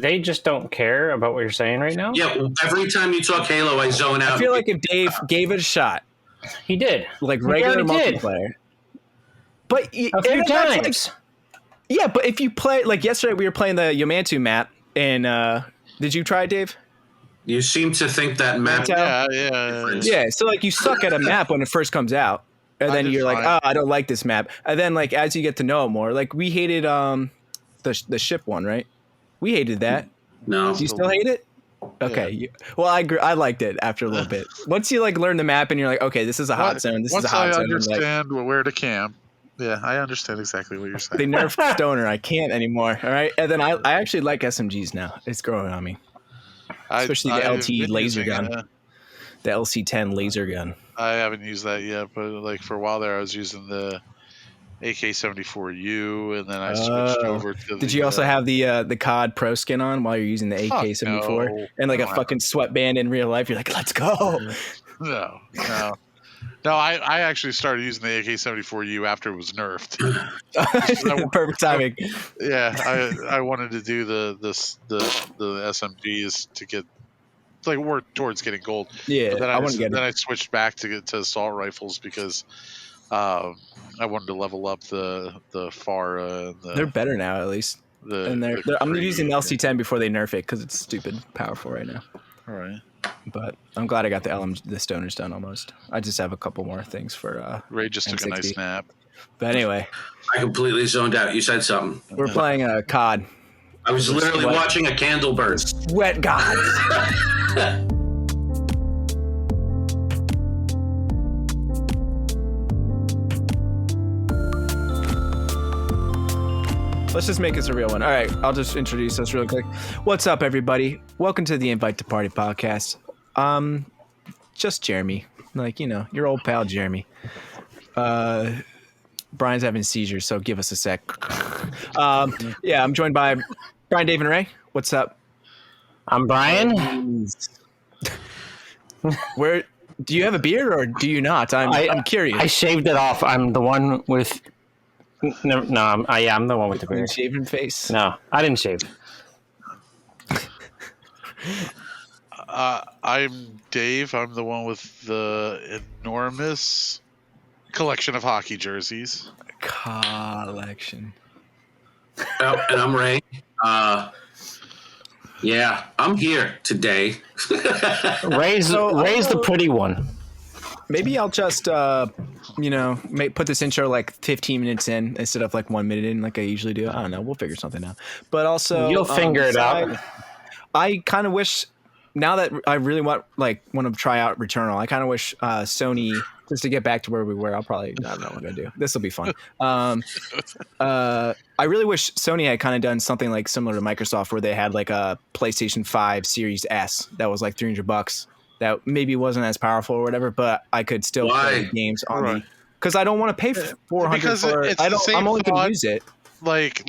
they just don't care about what you're saying right now. Yeah, every time you talk Halo, I zone out. I feel like if Dave gave it a shot, he did, like regular multiplayer. But a few times. Yeah, but if you play, like yesterday, we were playing the Yomantu map, and did you try it, Dave? You seem to think that map. Yeah. So like, you suck at a map when it first comes out, and then you're like, oh, I don't like this map. And then like as you get to know it more, like we hated the ship one, right? We hated that. No. Do you still hate it? Okay. Yeah. Well, I liked it after a little bit. Once you like learn the map and you're like, okay, this is a hot zone. This is a hot zone. Once I understand where to camp. Yeah, I understand exactly what you're saying. They nerfed Stoner. I can't anymore. All right. And then I actually like SMGs now. It's growing on me. Especially the LT laser gun. The LC-10 laser gun. I haven't used that yet, but like for a while there, I was using the AK-74U, and then I switched over to. Did you also have the COD Pro skin on while you're using the AK-74 and like a fucking sweatband in real life? You're like, let's go. No. I actually started using the AK-74U after it was nerfed. Perfect timing. Yeah, I wanted to do the SMGs to get like work towards getting gold. Yeah, but then I switched back to assault rifles because I wanted to level up the FARA. They're better now, at least. I'm using the LC-10 before they nerf it because it's stupid powerful right now. All right. But I'm glad I got the stoners done almost. I just have a couple more things for Ray just took a nice nap. But anyway, I completely zoned out. You said something. We're playing COD. I was literally watching a candle burn. Sweat gods. Let's just make this a real one. All right, I'll just introduce us really quick. What's up, everybody? Welcome to the Invite to Party podcast. Just Jeremy, like, you know, your old pal Jeremy. Brian's having seizures, so give us a sec. Yeah, I'm joined by Bryan, Dave, and Ray. What's up? I'm Bryan. Where do you have a beard or do you not? I'm curious. I shaved it off. I'm the one with. No, I'm the one with the beard. Shaven face? No, I didn't shave. I'm Dave. I'm the one with the enormous collection of hockey jerseys. Collection. And I'm Ray. Yeah, I'm here today. Ray's the pretty one. Maybe I'll just, put this intro like 15 minutes in instead of like 1 minute in like I usually do. I don't know. We'll figure something out. But also... You'll figure it out. I kind of wish, now that I really want to try out Returnal, I kind of wish Sony, just to get back to where we were, I don't know what I'm going to do. This will be fun. I really wish Sony had kind of done something like similar to Microsoft where they had like a PlayStation 5 Series S that was like $300. That maybe wasn't as powerful or whatever, but I could still play games on the, because I don't want to pay $400 for it. I'm only going to use it. Like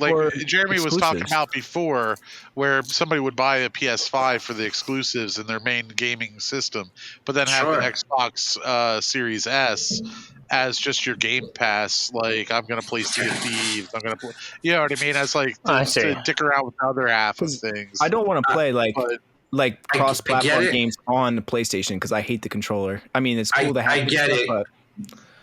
Jeremy was talking about before, where somebody would buy a PS5 for the exclusives in their main gaming system, but then have the Xbox Series S as just your Game Pass. Like, I'm going to play Sea of Thieves. I'm going to play, you know what I mean? As like to dick around with the other half of things. I don't want to play like cross-platform games on the PlayStation because I hate the controller. I mean, it's cool to have. I get it. But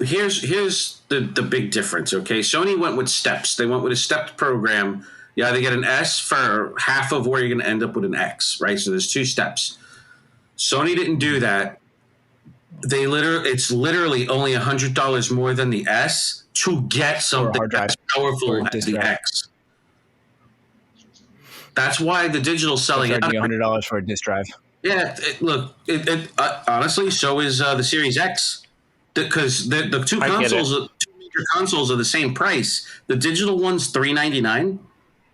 here's the big difference. Okay, Sony went with steps. They went with a stepped program. You either get an S for half of where you're going to end up with an X, right? So there's 2 steps. Sony didn't do that. It's literally only $100 more than the S to get something that's powerful as the X. That's why the digital selling out. $100 for a disc drive. Yeah, honestly, so is the Series X, because the two major consoles are the same price. The digital one's $399.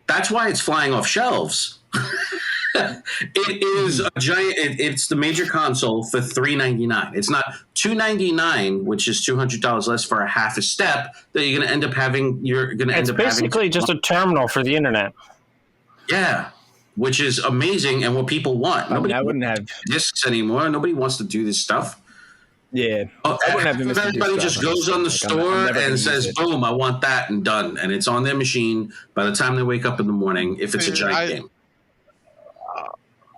That's why it's flying off shelves. It is a giant. It's the major console for $399. It's not $299, which is $200 less for a half a step that you're going to end up having. It's basically just a terminal for the internet. Yeah, which is amazing and what people want. Nobody wouldn't have discs anymore. Nobody wants to do this stuff. Yeah. Everybody just goes on the store and says, boom, I want that, and done. And it's on their machine by the time they wake up in the morning if it's a giant game.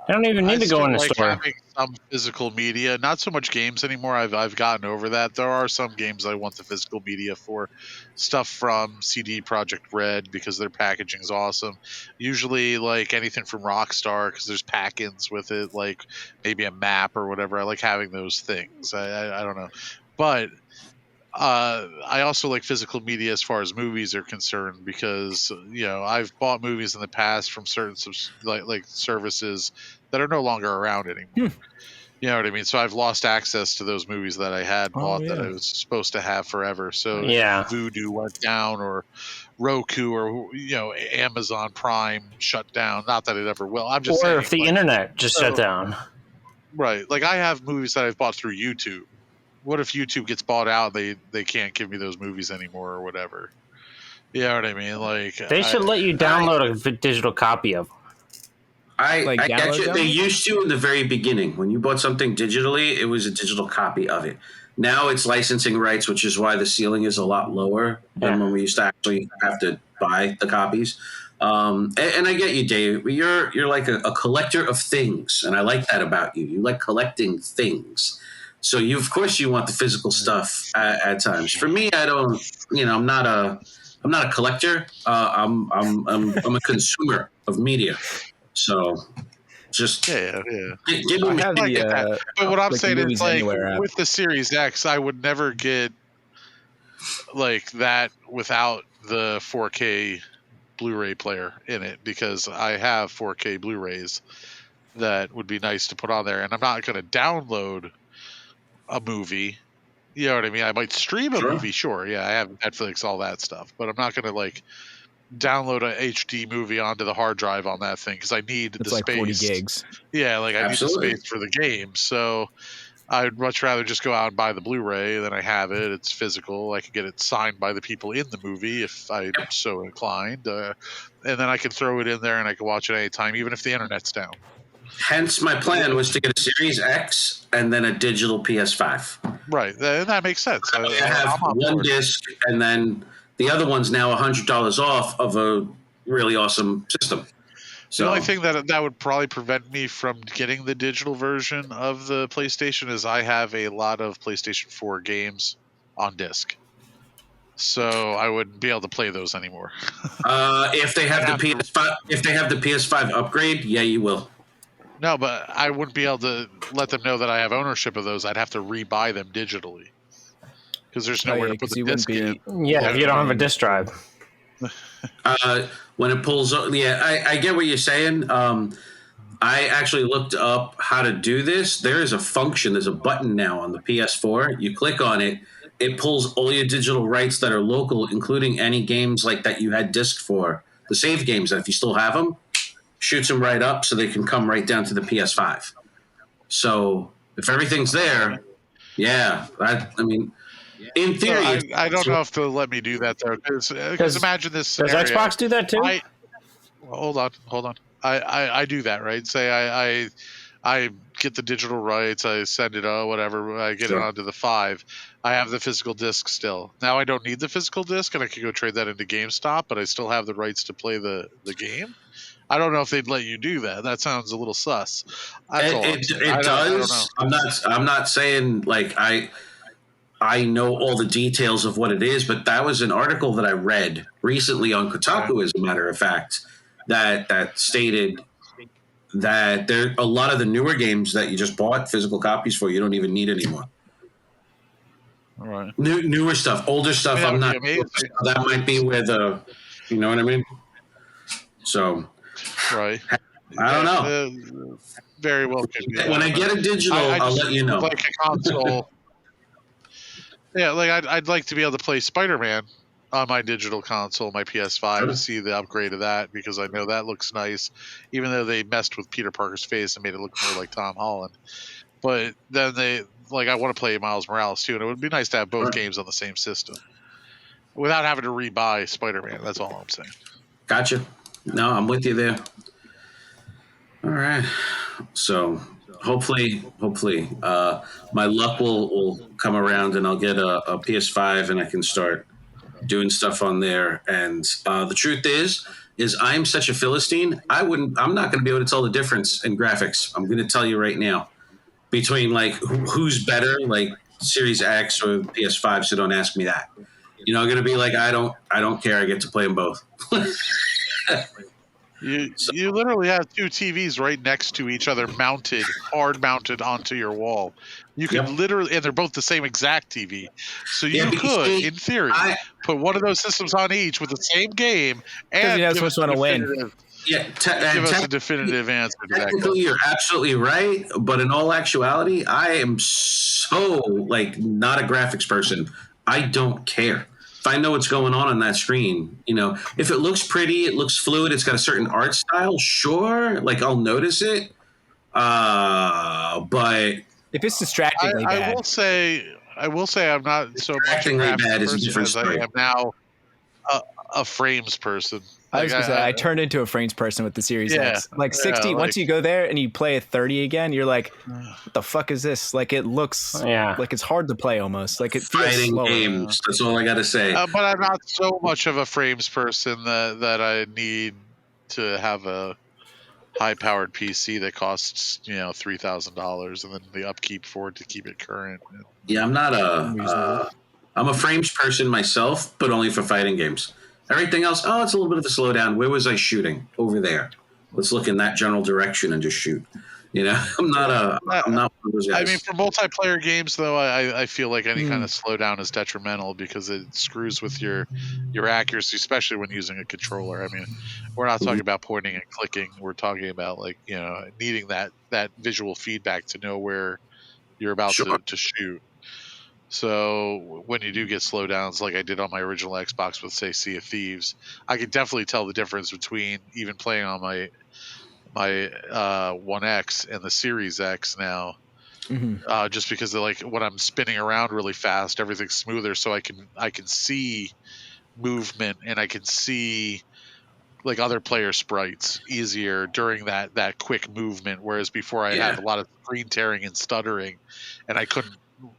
I don't even need to go in the like store. Having some physical media, not so much games anymore. I've gotten over that. There are some games I want the physical media for, stuff from CD Projekt Red because their packaging is awesome. Usually, like anything from Rockstar because there's pack-ins with it, like maybe a map or whatever. I like having those things. I don't know, but I also like physical media as far as movies are concerned because I've bought movies in the past from certain like services that are no longer around anymore. You know what I mean? So I've lost access to those movies that I had bought that I was supposed to have forever. So Yeah. if Vudu went down or Roku or Amazon Prime shut down. Not that it ever will. I'm just saying. Or if the internet just shut down. Right. Like I have movies that I've bought through YouTube. What if YouTube gets bought out? They can't give me those movies anymore or whatever. You know what I mean? Like They should let you download a digital copy of them. I get you. They used to in the very beginning. When you bought something digitally, it was a digital copy of it. Now it's licensing rights, which is why the ceiling is a lot lower than when we used to actually have to buy the copies. And I get you, Dave. You're like a collector of things, and I like that about you. You like collecting things. So of course you want the physical stuff at times. For me, I don't. I'm not a collector. I'm a consumer of media. So just yeah. Give me but what I'm saying is like Anywhere with the Series X, I would never get like that without the 4K Blu-ray player in it because I have 4K Blu-rays that would be nice to put on there, and I'm not going to download a movie. You know what I mean? I might stream a movie, sure. Yeah, I have Netflix, all that stuff, but I'm not going to like download a HD movie onto the hard drive on that thing because I need the like space. 40 gigs. Yeah, like I need the space for the game. So I'd much rather just go out and buy the Blu-ray than I have it. It's physical. I can get it signed by the people in the movie if I'm so inclined. And then I can throw it in there and I can watch it anytime, even if the internet's down. Hence, my plan was to get a Series X and then a digital PS5. Right, and that makes sense. I have one disc, and then the other one's now $100 off of a really awesome system. So the only thing that would probably prevent me from getting the digital version of the PlayStation is I have a lot of PlayStation 4 games on disc. So I wouldn't be able to play those anymore. If they have the PS5 upgrade, yeah, you will. No, but I wouldn't be able to let them know that I have ownership of those. I'd have to rebuy them digitally because there's nowhere to put the disc in. Yeah, if you don't have a disc drive. When it pulls up, I get what you're saying. I actually looked up how to do this. There is a function. There's a button now on the PS4. You click on it. It pulls all your digital rights that are local, including any games like that you had disc for. The save games, if you still have them, shoots them right up so they can come right down to the PS5. So if everything's there, in theory, I don't know if they'll let me do that though. Because imagine this scenario. Does Xbox do that too? Hold on. I do that, right? Say I get the digital rights, I send it whatever, I get it onto the 5. I have the physical disc still. Now I don't need the physical disc, and I can go trade that into GameStop, but I still have the rights to play the game. I don't know if they'd let you do that. That sounds a little sus. It does. I'm not saying like I know all the details of what it is, but that was an article that I read recently on Kotaku, as a matter of fact, that stated that there a lot of the newer games that you just bought physical copies for, you don't even need anymore. All right. Newer stuff, older stuff. I'm not. That might be where you know what I mean. So, right. I don't know. Very well. When I get a digital, I'll let you know. Like a console. Yeah, like I'd like to be able to play Spider-Man on my digital console, my PS5, to see the upgrade of that because I know that looks nice, even though they messed with Peter Parker's face and made it look more like Tom Holland. But then I want to play Miles Morales too, and it would be nice to have both games on the same system without having to rebuy Spider-Man. That's all I'm saying. Gotcha. No, I'm with you there. All right. So hopefully, my luck will come around and I'll get a PS5 and I can start doing stuff on there. And the truth is, is I'm such a Philistine. I'm not going to be able to tell the difference in graphics. I'm going to tell you right now between like who's better, like Series X or PS5. So don't ask me that. You know, I'm going to be like, I don't care. I get to play them both. You literally have two TVs right next to each other, hard mounted onto your wall. You could literally, and they're both the same exact TV. So you could, in theory, put one of those systems on each with the same game and give us a definitive answer to that. Technically, you're absolutely right, but in all actuality, I am so like not a graphics person. I don't care. If I know what's going on that screen, you know, if it looks pretty, it looks fluid, it's got a certain art style, sure, like I'll notice it. But if it's distractingly bad, I will say I'm not so much a graphics person as I am now a frames person. I was gonna say I turned into a frames person with the Series X. Like 60, once you go there and you play a 30 again, you're like, what the fuck is this? Like it looks like it's hard to play almost. Like it feels fighting slower. games. That's all I gotta say. But I'm not so much of a frames person that I need to have a high-powered PC that costs $3,000 and then the upkeep for it to keep it current. Yeah, I'm not I'm a frames person myself, but only for fighting games. Everything else, it's a little bit of a slowdown. Where was I shooting? Over there. Let's look in that general direction and just shoot. You know, I'm not one of those guys. I mean, for multiplayer games, though, I feel like any kind of slowdown is detrimental because it screws with your accuracy, especially when using a controller. I mean, we're not talking about pointing and clicking. We're talking about needing that visual feedback to know where you're about to shoot. So when you do get slowdowns, like I did on my original Xbox with, say, Sea of Thieves, I could definitely tell the difference between even playing on my One X and the Series X now. Just because like when I'm spinning around really fast, everything's smoother, so I can see movement and I can see like other player sprites easier during that quick movement. Whereas before I had a lot of screen tearing and stuttering, and I couldn't.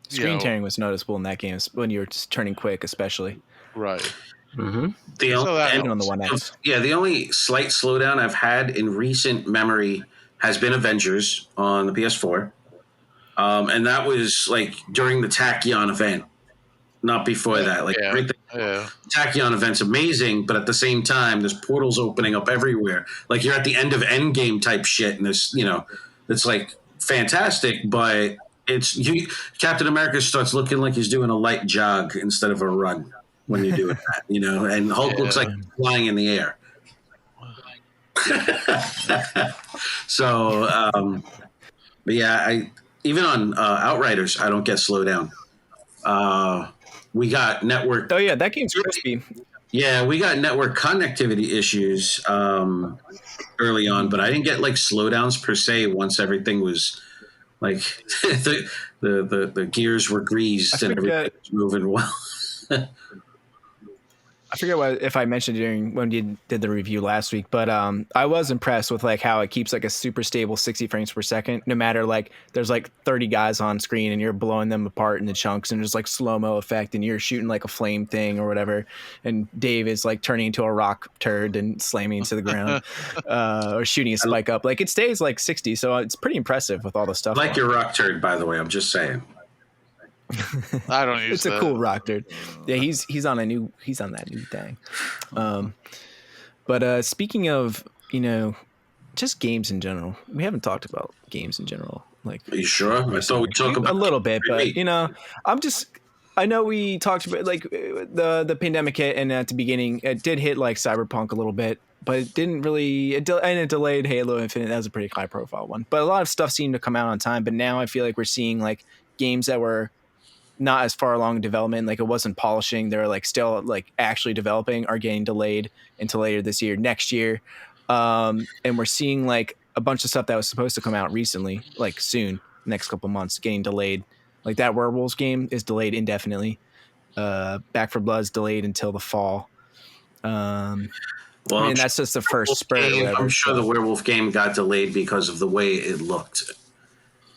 Screen tearing was noticeable in that game when you were turning quick, especially. Right. Mm-hmm. Even on the One X. Yeah, the only slight slowdown I've had in recent memory has been Avengers on the PS4, and that was like during the Tachyon event, not before that. Like everything, Tachyon event's amazing, but at the same time, there's portals opening up everywhere. Like you're at the end of Endgame type shit, and there's it's like fantastic, but. Captain America starts looking like he's doing a light jog instead of a run when you do that, and Hulk looks like he's flying in the air. So, but yeah, even on Outriders, I don't get slowed down. We got network. Oh yeah, that game's crispy. Yeah, we got network connectivity issues early on, but I didn't get like slowdowns per se once everything was. Like the gears were greased and everything was moving well. I forget if I mentioned during when you did the review last week, but I was impressed with like how it keeps like a super stable 60 frames per second, no matter like there's like 30 guys on screen and you're blowing them apart into chunks and there's like slow-mo effect and you're shooting like a flame thing or whatever. And Dave is like turning into a rock turd and slamming into the ground or shooting a spike up. Like it stays like 60. So it's pretty impressive with all the stuff. I like your rock turd, by the way. I'm just saying. I don't use it's a cool rock dude. Yeah, he's on that new thing. But speaking of just games in general, we haven't talked about games in general. Like, are you sure? I thought we talked about a little bit, but I know we talked about like the pandemic hit, and at the beginning it did hit like Cyberpunk a little bit, but it didn't really. It delayed Halo Infinite. That was a pretty high profile one, but a lot of stuff seemed to come out on time. But now I feel like we're seeing like games that were not as far along in development, like it wasn't polishing, they're like still like actually developing, are getting delayed until later this year, next year. And we're seeing like a bunch of stuff that was supposed to come out recently, like soon, next couple months, getting delayed. Like that Werewolves game is delayed indefinitely. Back 4 Blood's delayed until the fall. And that's just the first spurt. I'm sure the Werewolf game got delayed because of the way it looked.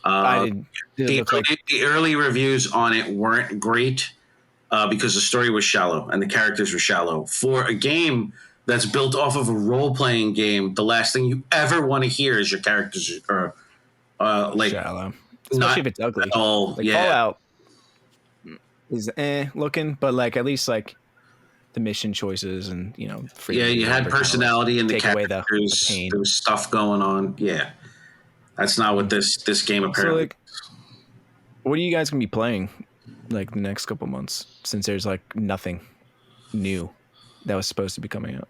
The early reviews on it weren't great because the story was shallow and the characters were shallow. For a game that's built off of a role-playing game, the last thing you ever want to hear is your characters are like shallow, especially if it's ugly. Like Fallout is looking, but like at least like the mission choices and you had personality in the characters. The there was stuff going on. Yeah, that's not what this game apparently. So, like, what are you guys gonna be playing like the next couple months, since there's like nothing new that was supposed to be coming out?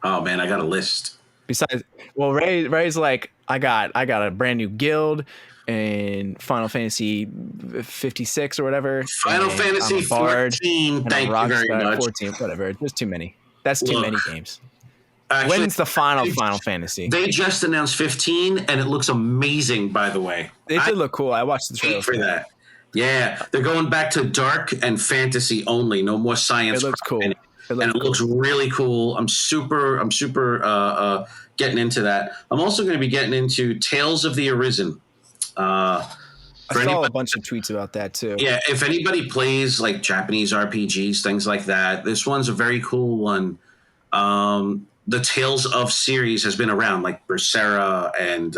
Oh man, I got a list. Besides, well, Ray's like, I got a brand new guild and Final Fantasy 56 or whatever. Final Fantasy 14. Thank you very much. 14, whatever. Just too many. That's too many games. Actually, when's the Final Fantasy? They just announced 15, and it looks amazing. By the way, it did look cool. I watched the trailer for that. Yeah, they're going back to dark and fantasy only. No more science. It looks cool. It looks really cool. I'm super getting into that. I'm also going to be getting into Tales of the Arisen. I saw a bunch of tweets about that too. Yeah, if anybody plays like Japanese RPGs, things like that, this one's a very cool one. The Tales of series has been around, like Berserah and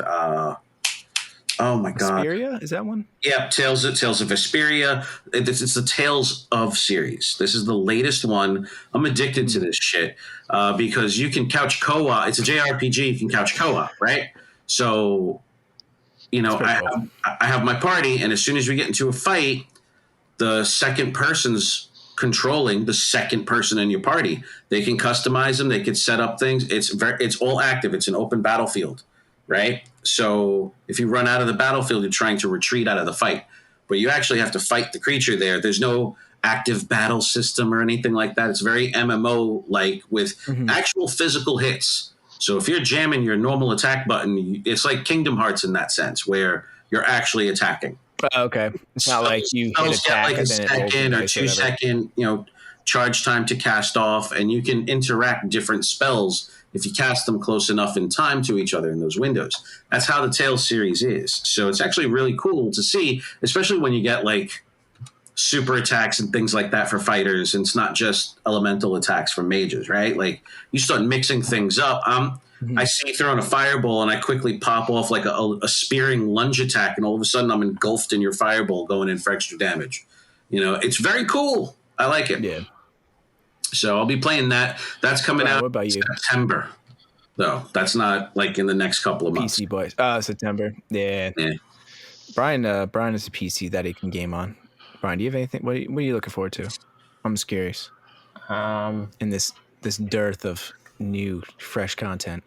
oh my god, Vesperia? Is that one? Yeah, Tales of Vesperia. It's the Tales of series. This is the latest one. I'm addicted to this shit because you can couch co-op. It's a JRPG. You can couch co-op, right? So, I have my party, and as soon as we get into a fight, the second person's controlling the second person in your party. They can customize them. They can set up things. It's all active. It's an open battlefield, right? So if you run out of the battlefield, you're trying to retreat out of the fight, but you actually have to fight the creature there. There's no active battle system or anything like that. It's very MMO-like with actual physical hits. So if you're jamming your normal attack button, it's like Kingdom Hearts in that sense, where you're actually attacking. Okay, it's not like you hit attack like a second or 2 second, charge time to cast off, and you can interact different spells if you cast them close enough in time to each other in those windows. That's how the Tales series is. So it's actually really cool to see, especially when you get like super attacks and things like that for fighters, and it's not just elemental attacks for mages, right? Like you start mixing things up. I see throwing a fireball and I quickly pop off like a spearing lunge attack, and all of a sudden I'm engulfed in your fireball going in for extra damage. It's very cool. I like it. Yeah. So I'll be playing that. That's coming out in September, though. That's not like in the next couple of months. PC boys. September. Yeah. Bryan is a PC that he can game on. Bryan, do you have anything? What are you looking forward to? I'm just curious. In this dearth of new, fresh content.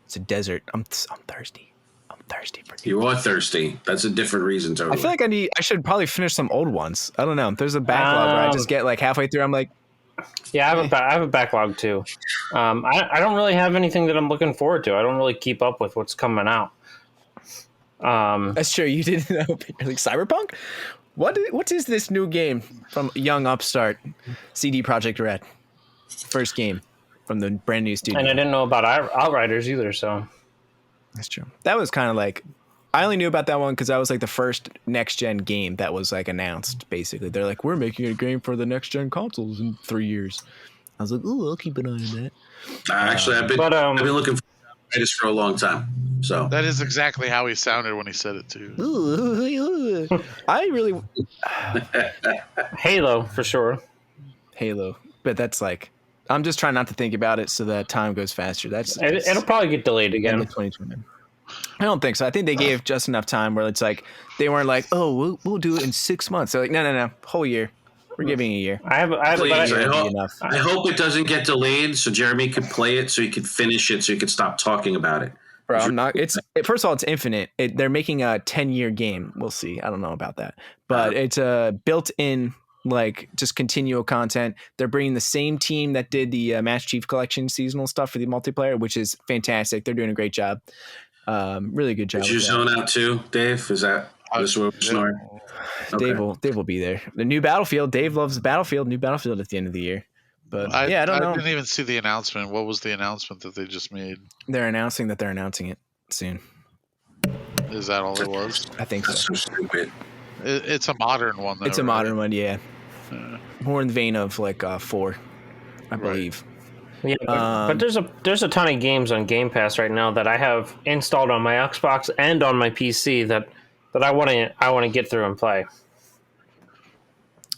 It's a desert. I'm thirsty. I'm thirsty for you. Are thirsty. That's a different reason, totally. I feel like I should probably finish some old ones. I don't know. There's a backlog where I just get like halfway through. I'm like, yeah, I have a backlog too. I don't really have anything that I'm looking forward to. I don't really keep up with what's coming out. That's true. You didn't know. Like Cyberpunk? What is this new game from young upstart CD Projekt Red? First game from the brand new studio. And I didn't know about Outriders either, so. That's true. That was kind of like, I only knew about that one because that was like the first next gen game that was like announced. Basically, they're like, we're making a game for the next gen consoles in 3 years. I was like, ooh, I'll keep an eye on that. Actually, I've been looking for this for a long time. So that is exactly how he sounded when he said it too. I really Halo for sure. Halo, but that's like, I'm just trying not to think about it so that time goes faster. It'll probably get delayed again. 2020. I don't think so. I think they gave just enough time where it's like they weren't like, oh, we'll do it in 6 months. They're like, no, whole year. We're giving a year. I hope it doesn't get delayed so Jeremy could play it, so he could finish it, so he could stop talking about it. Bro, I'm not. First of all, it's infinite. They're making a 10-year game. We'll see. I don't know about that, but it's built-in, like just continual content. They're bringing the same team that did the Master Chief Collection seasonal stuff for the multiplayer, which is fantastic. They're doing a great job. Really good job. Did you zone out too, Dave? Is that this what we're snoring? Okay. Dave will be there. The new Battlefield. Dave loves Battlefield. New Battlefield at the end of the year. But I don't know. I didn't even see the announcement. What was the announcement that they just made? They're announcing that they're announcing it soon. Is that all it was? I think so. That's so stupid. It's a modern one, though. It's a modern one, yeah. More in the vein of like 4, I believe. Yeah, but there's a ton of games on Game Pass right now that I have installed on my Xbox and on my PC that I want to get through and play.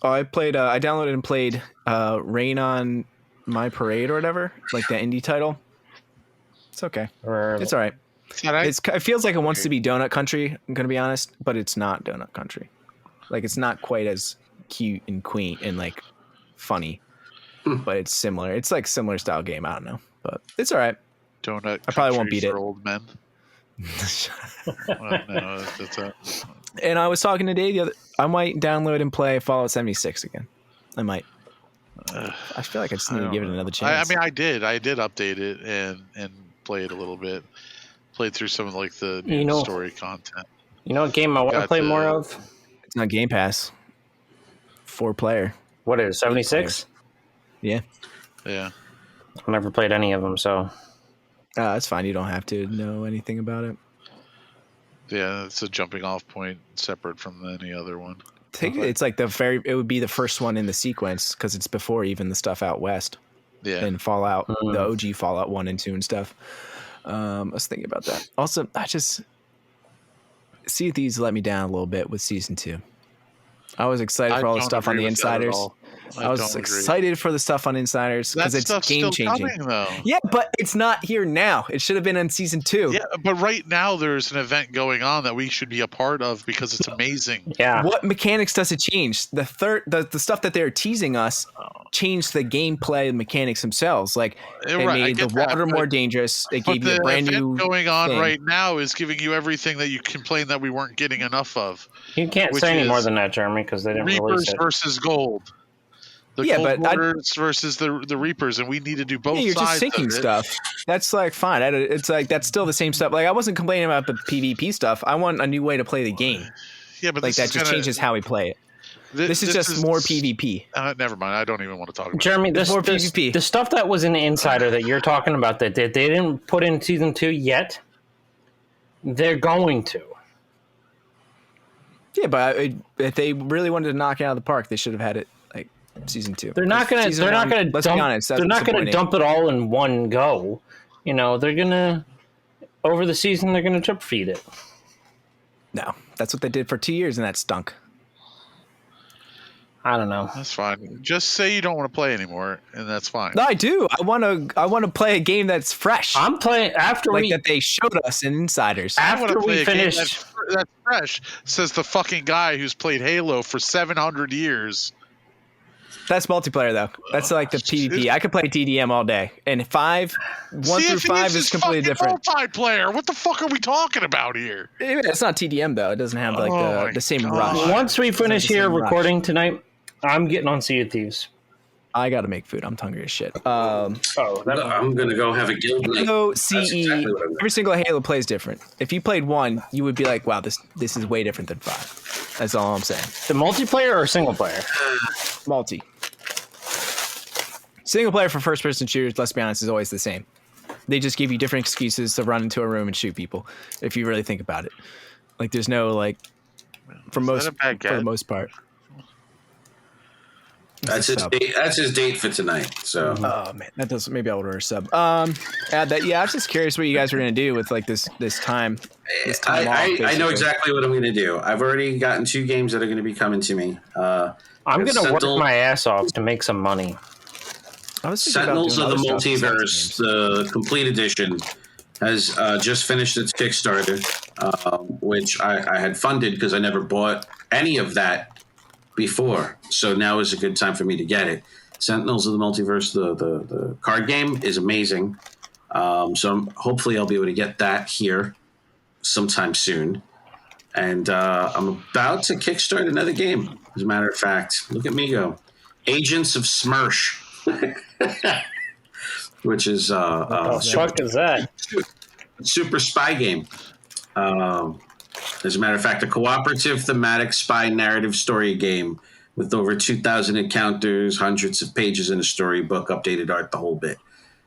Oh, I downloaded and played Rain on My Parade or whatever, like the indie title. It's okay. It's all right. It feels like it wants to be Donut Country, I'm going to be honest, but it's not Donut Country. Like, it's not quite as cute and quaint and, like, funny, but it's similar. It's, like, similar style game. I don't know, but it's all right. Donut I probably won't beat it. Old men. Well, no, that's a... And I was talking to Dave I might download and play Fallout 76 again. I might. I feel like I just need to give it another chance. I mean, I did update it and play it a little bit. Played through some of like the story content. You know what game I want to play more of? It's not Game Pass. 4-player. What is 76? Yeah. Yeah. I've never played any of them, so. That's fine. You don't have to know anything about it. Yeah, it's a jumping off point separate from any other one. It's like it would be the first one in the sequence because it's before even the stuff out west. Yeah. And Fallout, the OG Fallout 1 and 2 and stuff. I was thinking about that. Also, Sea of Thieves let me down a little bit with season 2. I was excited for all the stuff on the Insiders. I was excited for the stuff on Insiders because it's game changing. Yeah, but it's not here now. It should have been in season 2. Yeah, but right now there's an event going on that we should be a part of because it's amazing. Yeah. What mechanics does it change? The stuff that they're teasing us changed the gameplay mechanics themselves. Like it made the water more dangerous. It gave you a brand new going on thing. Right now is giving you everything that you complained that we weren't getting enough of. You can't say any more than that, Jeremy, because they didn't release it. Reapers versus gold. Gold Warders versus the Reapers, and we need to do both sides. You're just sinking stuff. That's like fine. It's like that's still the same stuff. Like I wasn't complaining about the PvP stuff. I want a new way to play the game. Yeah, but like that just changes how we play it. This is just more PvP. Never mind. I don't even want to talk about Jeremy, more PvP. The stuff that was in the Insider that you're talking about that they didn't put in season 2 yet, they're going to. Yeah, but if they really wanted to knock it out of the park, they should have had it like season 2. They're not gonna. Let's be honest. They're not gonna dump it all in one go. You know, they're gonna over the season. They're gonna drip feed it. No, that's what they did for 2 years, and that stunk. I don't know. That's fine. Just say you don't want to play anymore, and that's fine. No, I do. I want to play a game that's fresh. I'm playing after that they showed us in Insiders. After we finished, that's fresh. Says the fucking guy who's played Halo for 700 years. That's multiplayer though. That's like the PvP. I could play TDM all day. And 1 through 5 is completely different. Multiplayer. What the fuck are we talking about here? It's not TDM though. It doesn't have like the same rush. Once we finish here recording tonight, I'm getting on Sea of Thieves. I got to make food. I'm hungry as shit. I'm going to go have a guild night. Halo CE, exactly every single Halo plays different. If you played 1, you would be like, wow, this is way different than 5. That's all I'm saying. The multiplayer or single player? Multi. Single player for first-person shooters, let's be honest, is always the same. They just give you different excuses to run into a room and shoot people, if you really think about it. Like, there's no, like, for the most part. That's his date for tonight. So, oh man, that does. Maybe I'll order a sub. Add that. Yeah, I was just curious what you guys were gonna do with like this time. I know exactly what I'm gonna do. I've already gotten 2 games that are gonna be coming to me. I'm gonna work my ass off to make some money. Sentinels of the Multiverse, the complete edition, has just finished its Kickstarter, which I had funded because I never bought any of that before, so now is a good time for me to get it. Sentinels of the Multiverse, the card game is amazing. So hopefully I'll be able to get that here sometime soon. And I'm about to kickstart another game. As a matter of fact, look at me go. Agents of Smirsh. Which is what the fuck is that? Super spy game. As a matter of fact, a cooperative thematic spy narrative story game with over 2,000 encounters, hundreds of pages in a storybook, updated art, the whole bit.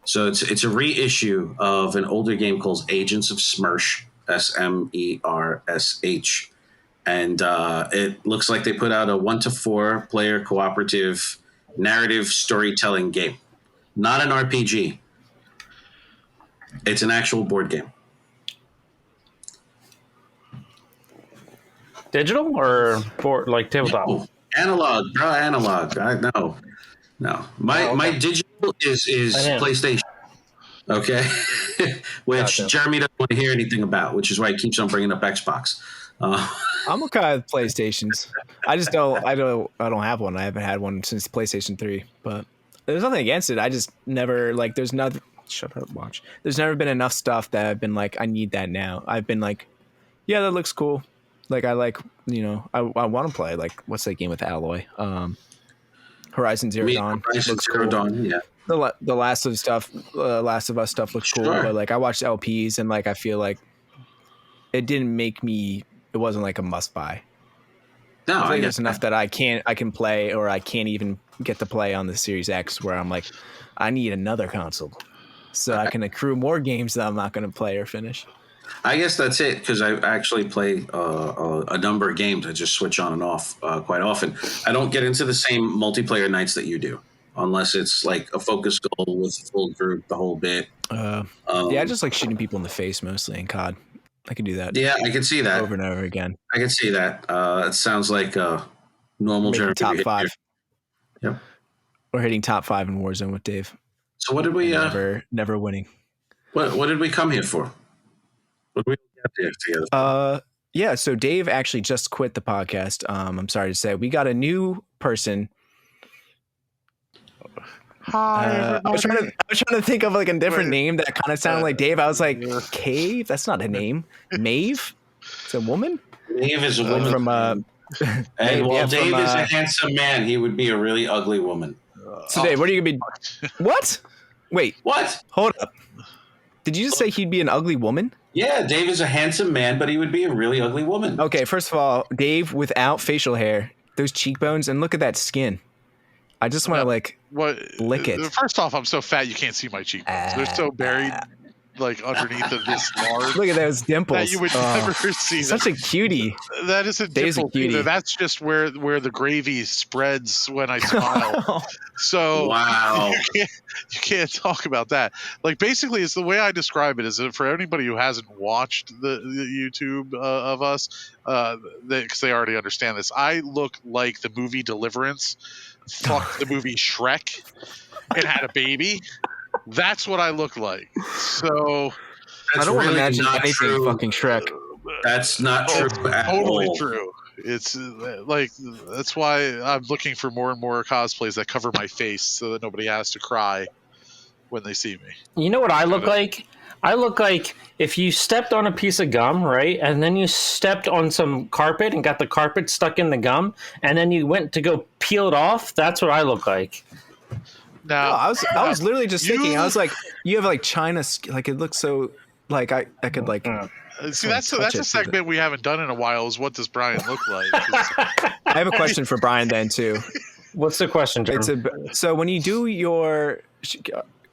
So it's a reissue of an older game called Agents of Smirsh, Smersh. And it looks like they put out a 1 to 4 player cooperative narrative storytelling game. not an RPG. It's an actual board game. Digital or board, like tabletop? No. Analog, bro, analog. No. My digital is PlayStation. Okay, which Gotcha. Jeremy doesn't want to hear anything about, which is why he keeps on bringing up Xbox. I'm okay with PlayStations. I don't have one. I haven't had one since PlayStation 3, but there's nothing against it. I just never like. There's nothing. Shut up, watch. There's never been enough stuff that I've been like, I need that now. I've been like, yeah, that looks cool. Like I like, I want to play like what's that game with Alloy? Horizon Zero Dawn. Horizon Zero Dawn, yeah. The Last of Us stuff looks cool, but like I watched LPs and like I feel like it didn't make me. It wasn't like a must buy. No, I think there's enough that I can play, or I can't even get to play on the Series X, where I'm like, I need another console so I can accrue more games that I'm not going to play or finish. I guess that's it, because I actually play a number of games. I just switch on and off quite often. I don't get into the same multiplayer nights that you do, unless it's like a focus goal with a full group, the whole bit. Yeah, I just like shooting people in the face mostly in COD. I can do that. Yeah, I can see that over and over again. I can see that. It sounds like a normal journey. Top 5. Yep. We're hitting top 5 in Warzone with Dave. So what did we? Never winning. What did we come here for? What did we get here together? Yeah. So Dave actually just quit the podcast. I'm sorry to say, we got a new person. Hi, I was trying to think of like a different name that kind of sounded like Dave. I was like, Cave? That's not a name. Maeve? It's a woman? Maeve is a woman. From Dave is a handsome man. He would be a really ugly woman. So Dave, what are you going to be? What? Wait. What? Hold up. Did you just say he'd be an ugly woman? Yeah, Dave is a handsome man, but he would be a really ugly woman. Okay, first of all, Dave without facial hair, those cheekbones, and look at that skin. I just want to lick it. First off, I'm so fat you can't see my cheekbones. They're so buried like underneath of this lard. Look at those dimples. That you would never see. Such a cutie. That is a dimple either. That's just where the gravy spreads when I smile. So wow, you can't talk about that. Like basically, it's the way I describe it is that for anybody who hasn't watched the YouTube of us, because they already understand this. I look like the movie Deliverance. Fuck the movie Shrek and had a baby. That's what I look like. So I don't want to imagine anything fucking Shrek. That's not true. Totally true. It's like that's why I'm looking for more and more cosplays that cover my face so that nobody has to cry when they see me. You know what I look like? I look like if you stepped on a piece of gum, right? And then you stepped on some carpet and got the carpet stuck in the gum, and then you went to go peel it off. That's what I look like. Now, I was literally just thinking. I was like, you have like China, like it looks so like I could like. See, that's a segment we haven't done in a while. Is what does Bryan look like? I have a question for Bryan then too. What's the question, Jeremy? So when you do your,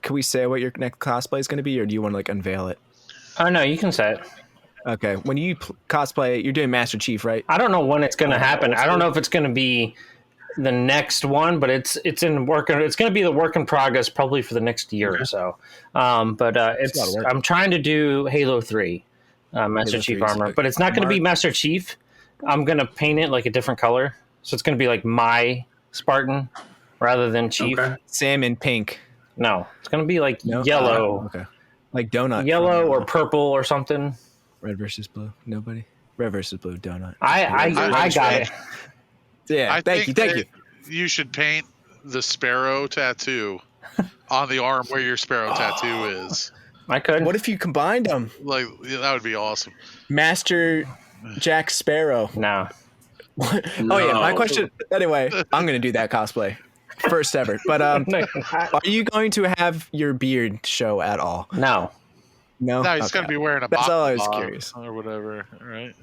can we say what your next cosplay is going to be, or do you want to like unveil it? Oh no, you can say it. Okay, when you cosplay, you're doing Master Chief, right? I don't know when it's going to happen. I don't know if it's going to be the next one, but it's in work. It's going to be the work in progress, probably for the next year or so. But I'm trying to do Halo 3 Master Chief armor, but it's not going to be Master Chief. I'm going to paint it like a different color, so it's going to be like my Spartan rather than Chief. Okay. Salmon pink. No, it's going to be like yellow. Okay, like donut. Yellow or purple or something. Red versus blue. Nobody. Red versus blue donut. I got it. Yeah, thank you. You should paint the sparrow tattoo on the arm where your sparrow tattoo is. I could. What if you combined them? Like that would be awesome. Master Jack Sparrow. No. Oh yeah, my question. Anyway, I'm gonna do that cosplay. First ever. But are you going to have your beard show at all? No. No, he's going to be wearing a That's all I was curious. Or whatever, right?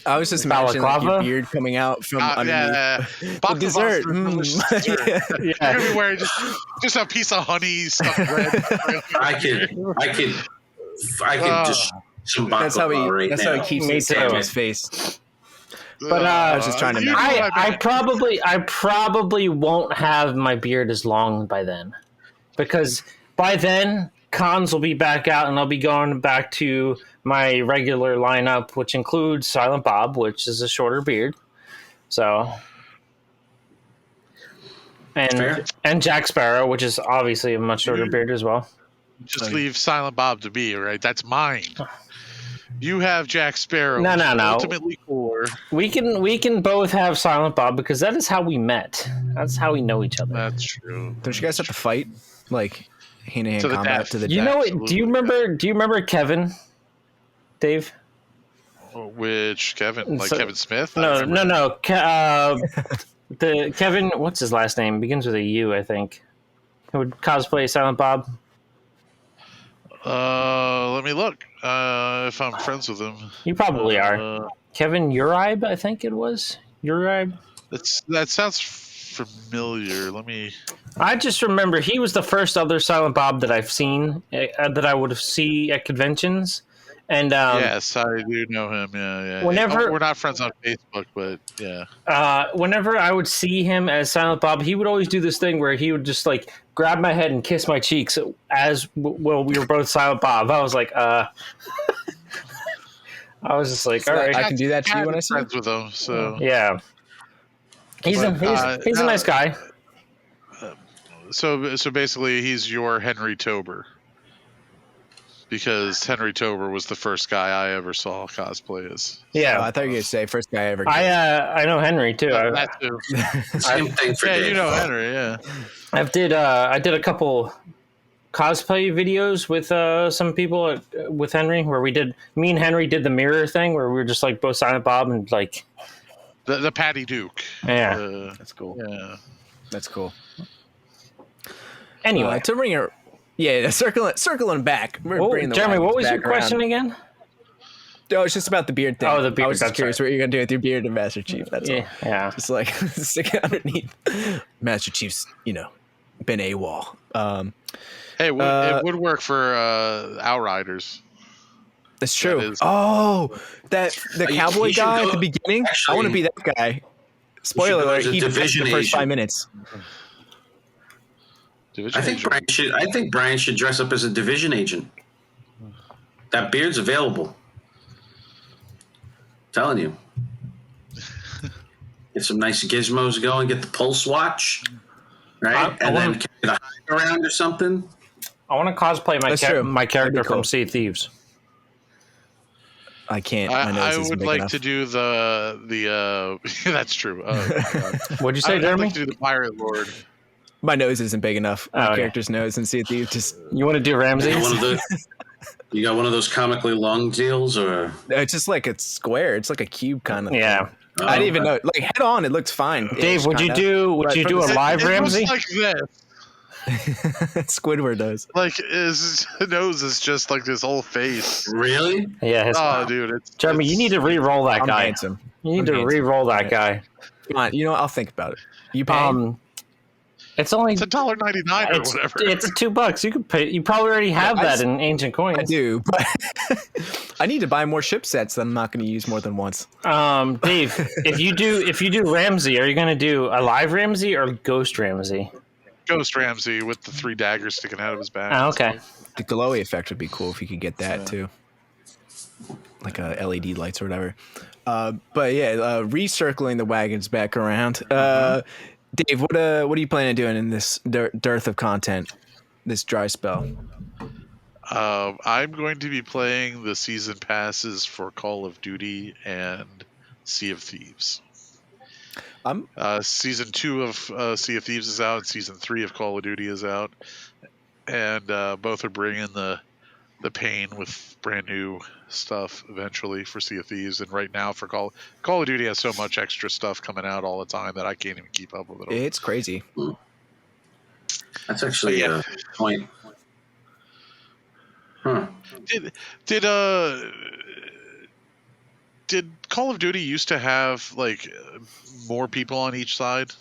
I was just imagining like, your beard coming out from underneath. The dessert. Dessert. You're going to be wearing just a piece of honey stuck red. I could just some baklava right now. That's how he keeps it on his face. But I was just trying to imagine. I probably won't have my beard as long by then. because by then cons will be back out, and I'll be going back to my regular lineup, which includes Silent Bob, which is a shorter beard. So, and Jack Sparrow, which is obviously a much shorter beard as well. Just leave Silent Bob to me, right? That's mine. You have Jack Sparrow. No. Ultimately core. We can both have Silent Bob because that is how we met. That's how we know each other. That's true. Don't you guys have to fight like hand-to-hand To the combat death. to the You death? know what? Do you remember Kevin, Dave? Which Kevin? Like So- Kevin Smith? No. The Kevin, what's his last name? Begins with a U, I think. Who would cosplay Silent Bob? Let me look. If I'm friends with him. You probably are. Kevin Uribe, I think it was. Uribe? That sounds familiar. Let me. I just remember he was the first other Silent Bob that I've seen that I would see at conventions. And yes, I do know him. Yeah. Whenever we're not friends on Facebook, but yeah. Whenever I would see him as Silent Bob, he would always do this thing where he would just like grab my head and kiss my cheeks as well. We were both Silent Bob. I was like, I was just like, all right, I can do that to you when I see friends with him. So yeah. He's a nice guy. So basically, he's your Henry Tober. Because Henry Tober was the first guy I ever saw cosplay as. Yeah, I thought you were going to say first guy I ever. I know Henry too. That too. Same thing for you know Henry. Yeah. I did a couple cosplay videos with some people with Henry where me and Henry did the mirror thing where we were just like both Silent Bob and like the Patty Duke. Yeah, that's cool. Yeah, that's cool. Anyway, to bring her. Yeah, circling back. Jeremy, what was your question again? Oh, it's just about the beard thing. Oh, the beard. I was just curious what you're going to do with your beard and Master Chief. That's all. Yeah. Just like stick it underneath. Master Chief's, been AWOL. Hey, it would work for Outriders. That's true. The cowboy guy at the beginning? Actually, I want to be that guy. Spoiler alert, he dies in the first 5 minutes. I think Bryan should dress up as a division agent. That beard's available. I'm telling you. Get some nice gizmos going. Get the pulse watch, right? And then carry the hide around or something. I want to cosplay my character from Sea of Thieves. I can't. I would like to do the. That's true. What'd you say, Jeremy? I'd like to do the Pirate Lord. My nose isn't big enough. My character's nose and Sea of Thieves just. You want to do Ramsey? You got one of those comically long deals, or it's just like it's square. It's like a cube kind of. Yeah. Thing. I didn't even know. Like head on, it looked fine. Dave, would you do a live Ramsey? It looks like this. Squidward does. Like his nose is just like this whole face. Really? Yeah. Dude, Jeremy, you need to re-roll that guy. Handsome. You need to re-roll that guy. Come on, I'll think about it. You pay? $1.99 It's or whatever. It's $2. You could pay. You probably already have that in ancient coins. I do, but I need to buy more ship sets that I'm not going to use more than once. Dave, if you do Ramsey, are you going to do a live Ramsey or Ghost Ramsey? Ghost Ramsey with the 3 daggers sticking out of his back. Oh, okay. The glowy effect would be cool if you could get that too, like LED lights or whatever. But yeah, recircling the wagons back around. Dave, what are you planning on doing in this dearth of content, this dry spell? I'm going to be playing the season passes for Call of Duty and Sea of Thieves. Season 2 of Sea of Thieves is out, and Season 3 of Call of Duty is out, and both are bringing the pain with brand new stuff eventually for Sea of Thieves. And right now for Call of Duty has so much extra stuff coming out all the time that I can't even keep up with it all. It's crazy. That's actually a point. Huh. Did Call of Duty used to have like more people on each side,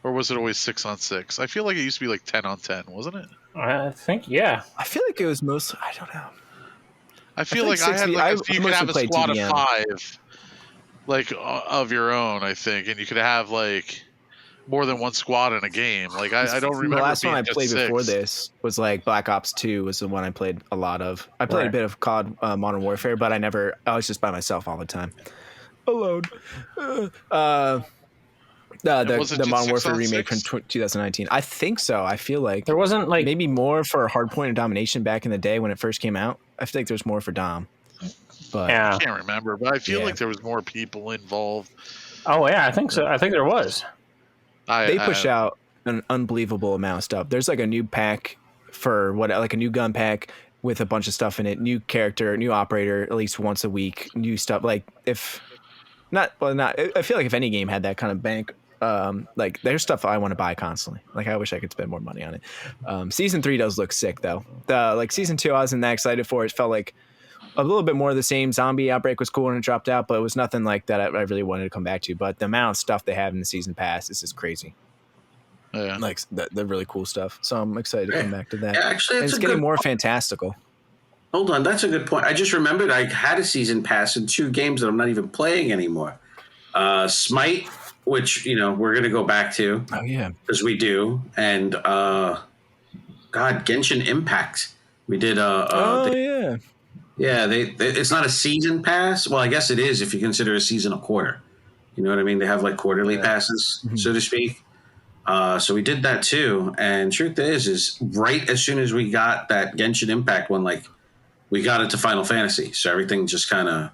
or was it always 6-on-6? I feel like it used to be like 10-on-10, wasn't it? I think I feel like it was most. I don't know. I feel like I had like you could have a squad of 5, like of your own. I think, and you could have like more than one squad in a game. Like I don't remember. The last one I just played 6. before this was like Black Ops 2 was the one I played a lot of. I played a bit of COD Modern Warfare, but I was just by myself all the time. Alone. The Modern Warfare remake from 2019. I think so. I feel like there wasn't like maybe more for Hardpoint and Domination back in the day when it first came out. I feel like there's more for Dom. But I can't remember, but I feel like there was more people involved. Oh yeah, I think so. I think there was. They push out an unbelievable amount of stuff. There's like a new pack for like a new gun pack with a bunch of stuff in it, new character, new operator at least once a week, new stuff. Like I feel like if any game had that kind of bank, like there's stuff I want to buy constantly. Like I wish I could spend more money on it. Season 3 does look sick though. Like season 2 I wasn't that excited for. It felt like a little bit more of the same. Zombie Outbreak was cool and it dropped out, but it was nothing like that I really wanted to come back to. But the amount of stuff they have in the season pass is just crazy. Yeah. Like the really cool stuff. So I'm excited to come back to that. Yeah, actually, it's getting more fantastical. Hold on, that's a good point. I just remembered I had a season pass in 2 games that I'm not even playing anymore. Smite, which we're gonna go back to. Oh yeah, because we do, and Genshin Impact. We did. Yeah, they it's not a season pass. Well, I guess it is if you consider a season a quarter. You know what I mean? They have like quarterly passes, so to speak. So we did that too. And truth is right as soon as we got that Genshin Impact one, like we got into Final Fantasy, so everything just kind of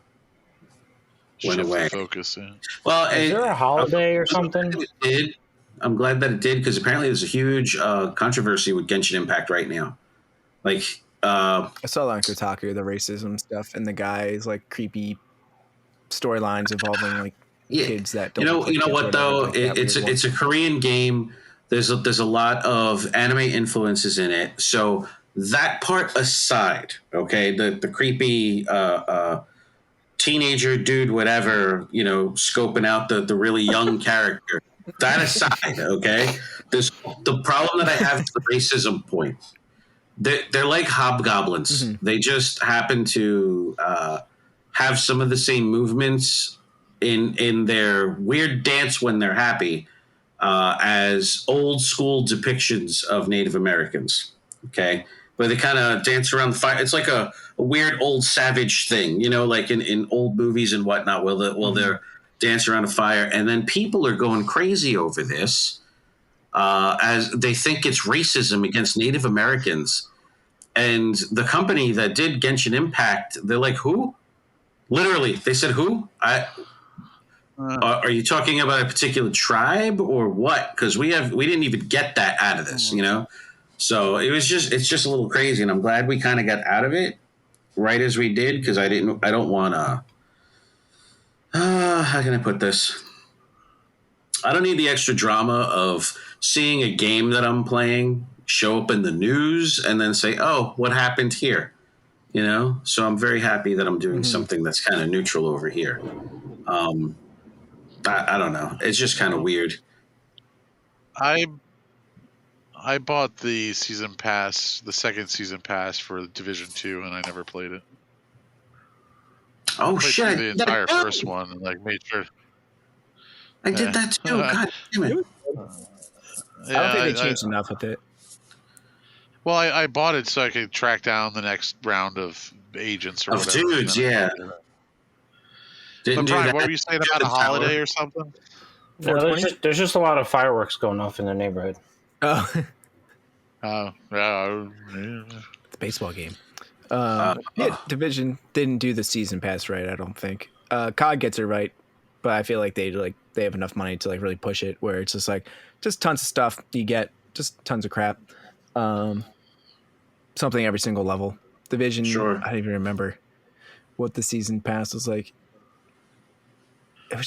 went away. Focus. Yeah. Well, is there a holiday or something? I'm glad that it did because apparently there's a huge controversy with Genshin Impact right now. Like. I saw that on Kotaku, the racism stuff, and the guys like creepy storylines involving like kids that don't. You know what though? Like it's a Korean game. There's a lot of anime influences in it. So that part aside, okay, the creepy teenager dude, whatever, scoping out the really young character. That aside, okay, the problem that I have is the racism point. They're like hobgoblins. Mm-hmm. They just happen to have some of the same movements in their weird dance when they're happy as old school depictions of Native Americans. Okay, where they kind of dance around the fire. It's like a weird old savage thing, like in old movies and whatnot. They're dance around a fire, and then people are going crazy over this as they think it's racism against Native Americans. And the company that did Genshin Impact, they're like, who? Literally, they said, who? Are you talking about a particular tribe or what? Because we didn't even get that out of this, So it's just a little crazy, and I'm glad we kind of got out of it right as we did because I don't want to. How can I put this? I don't need the extra drama of seeing a game that I'm playing show up in the news and then say, oh, what happened here? So I'm very happy that I'm doing something that's kind of neutral over here. I don't know. It's just kind of weird. I bought the season pass, the second season pass for Division 2, and I never played it. Oh, shit. The entire first one and made sure. I did that too. God damn it. I don't think they changed enough with it. Well, I bought it so I could track down the next round of agents or whatever. Dudes, yeah. But Bryan, what were you saying about a holiday or something? No, there's just a lot of fireworks going off in the neighborhood. Oh. Yeah. The baseball game. Division didn't do the season pass right, I don't think. COD gets it right, but I feel like they have enough money to really push it where it's just tons of stuff you get, just tons of crap. Something every single level. Division, sure. I don't even remember what the season pass was like.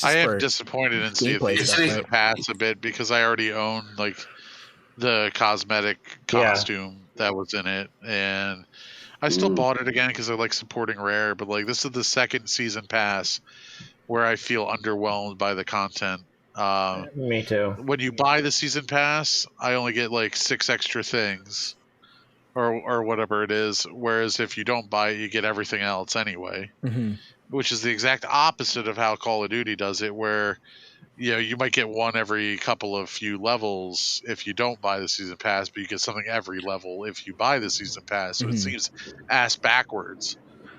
I am disappointed in season pass a bit because I already own the cosmetic costume that was in it, and I still bought it again because I like supporting Rare. But this is the second season pass where I feel underwhelmed by the content. Me too. When you buy the season pass, I only get 6 extra things, or whatever it is. Whereas if you don't buy it, you get everything else anyway. Mm-hmm. which is the exact opposite of how Call of Duty does it, where you might get one every couple of few levels if you don't buy the season pass, but you get something every level if you buy the season pass. So it seems ass backwards.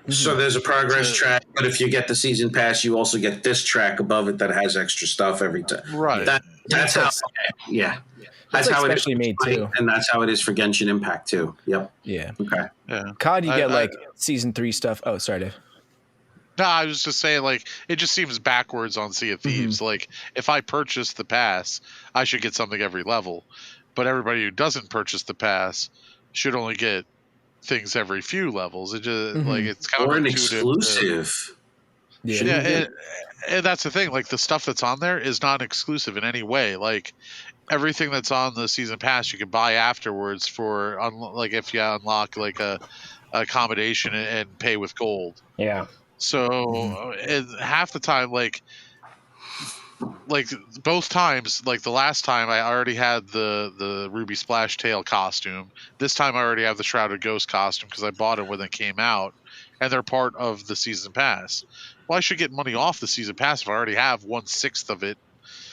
So there's a progress track, but if you get the season pass, you also get this track above it that has extra stuff every time. Right. That's how. Yeah. That's how it is made too, and that's how it is for Genshin Impact too. Yep. Yeah. Okay. Yeah. COD, you get like season 3 stuff. Oh, sorry, Dave. No, I was just saying, like, it just seems backwards on Sea of Thieves. Like, if I purchase the pass, I should get something every level. But everybody who doesn't purchase the pass should only get things every few levels. It just like it's kind or of an exclusive. Yeah, and that's the thing. Like, the stuff that's on there is not exclusive in any way. Like, everything that's on the season pass you can buy afterwards for like if you unlock like a accommodation and pay with gold. Yeah. So half the time, like both times, like the last time I already had the Ruby Splash Tail costume. This time I already have the Shrouded Ghost costume because I bought it when it came out, and they're part of the season pass. Well, I should get money off the season pass if I already have 1/6 of it.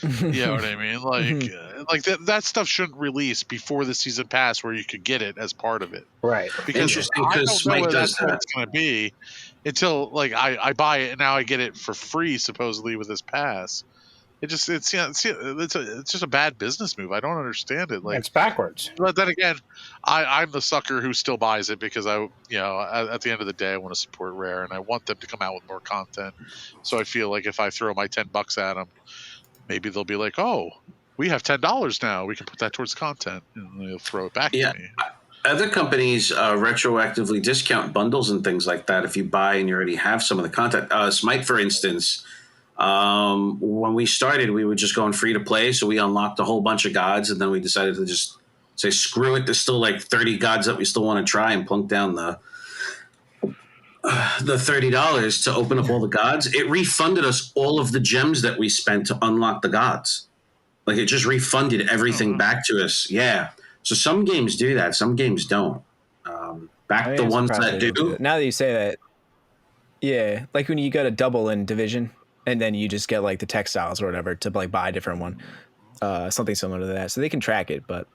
You know what I mean? Like that stuff shouldn't release before the season pass where you could get it as part of it. Right. Because interesting, I don't know Smite what does that. it's going to be until like I buy it and now I get it for free supposedly with this pass. It's just a bad business move. I don't understand it. Like, it's backwards. But then again, I'm the sucker who still buys it because at the end of the day, I want to support Rare and I want them to come out with more content. So I feel like if I throw my $10 at them, maybe they'll be like, "Oh, we have $10 now. We can put that towards content," and they'll throw it back to me. Other companies retroactively discount bundles and things like that if you buy and you already have some of the content. Smite, for instance, when we started, we were just going free to play, so we unlocked a whole bunch of gods, and then we decided to just say, screw it, there's still like 30 gods that we still want to try, and plunk down the $30 to open up all the gods. It refunded us all of the gems that we spent to unlock the gods. Like, it just refunded everything back to us. Yeah. So some games do that. Some games don't. The ones that do. Now that you say that, yeah, like when you got a double in Division, and then you just get like the textiles or whatever to like buy a different one, something similar to that. So they can track it. But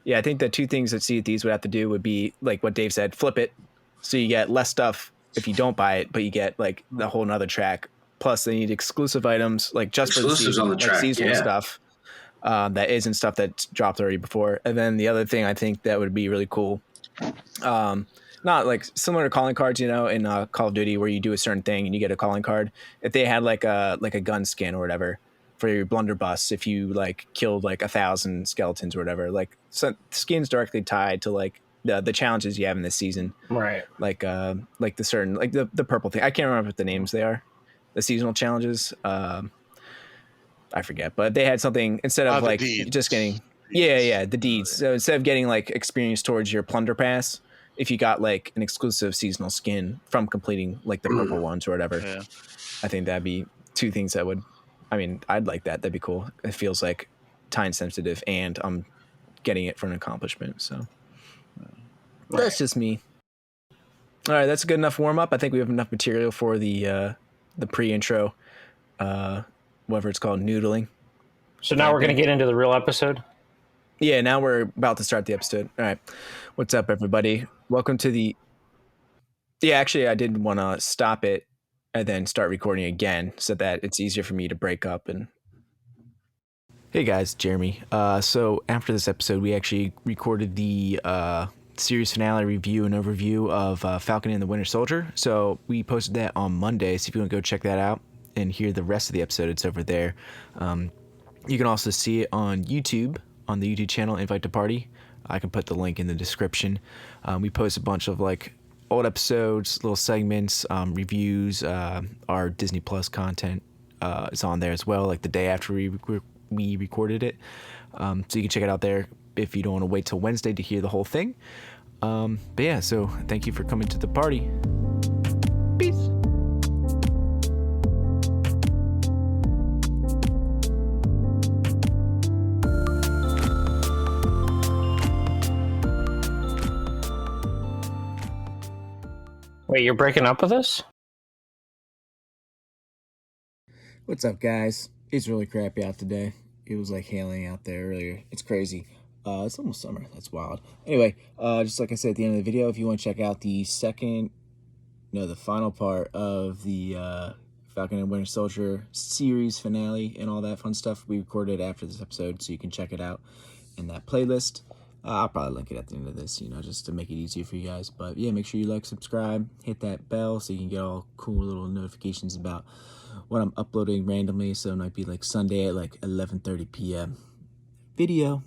yeah, I think the two things that Sea of Thieves would have to do would be like what Dave said: flip it, so you get less stuff if you don't buy it, but you get like the whole nother track. Plus, they need exclusive items like just for the season, on the track, like seasonal stuff. That isn't stuff that's dropped already before. And then the other thing I think that would be really cool, not like similar to calling cards, in Call of Duty where you do a certain thing and you get a calling card. If they had like a gun skin or whatever for your blunderbuss, if you like killed like 1,000 skeletons or whatever, like skins directly tied to like the challenges you have in this season, right? Like the certain like the purple thing. I can't remember what the names they are. The seasonal challenges. I forget, but they had something instead of like just getting the deeds. So instead of getting like experience towards your plunder pass, if you got like an exclusive seasonal skin from completing like the purple ones or whatever, I think that'd be two things that would. I mean, I'd like that. That'd be cool. It feels like time sensitive, and I'm getting it for an accomplishment. So that's just me. All right, that's a good enough warm up. I think we have enough material for the pre-intro. Whatever it's called, noodling. So now we're going to get into the real episode? Yeah, now we're about to start the episode. All right. What's up, everybody? Welcome to the... Yeah, actually, I did want to stop it and then start recording again so that it's easier for me to break up. And hey, guys, Jeremy. So after this episode, we actually recorded the series finale review and overview of Falcon and the Winter Soldier. So we posted that on Monday, so if you want to go check that out and hear the rest of the episode, it's over there. You can also see it on YouTube, on the YouTube channel Invite to Party. I can put the link in the description. We post a bunch of like old episodes, little segments, reviews. Our Disney Plus content is on there as well, like the day after we recorded it. So you can check it out there if you don't want to wait till Wednesday to hear the whole thing. But yeah, so thank you for coming to the party. Peace. Wait, you're breaking up with us? What's up, guys? It's really crappy out today. It was like hailing out there earlier. It's crazy. It's almost summer. That's wild. Anyway, just like I said at the end of the video, if you want to check out the final part of the Falcon and Winter Soldier series finale and all that fun stuff, we recorded after this episode, so you can check it out in that playlist. I'll probably link it at the end of this, just to make it easier for you guys. But yeah, make sure you like, subscribe, hit that bell so you can get all cool little notifications about when I'm uploading randomly. So it might be like Sunday at like 11:30 p.m. video,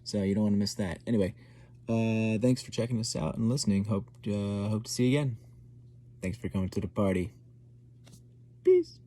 so you don't want to miss that. Anyway, thanks for checking us out and listening. Hope to see you again. Thanks for coming to the party. Peace.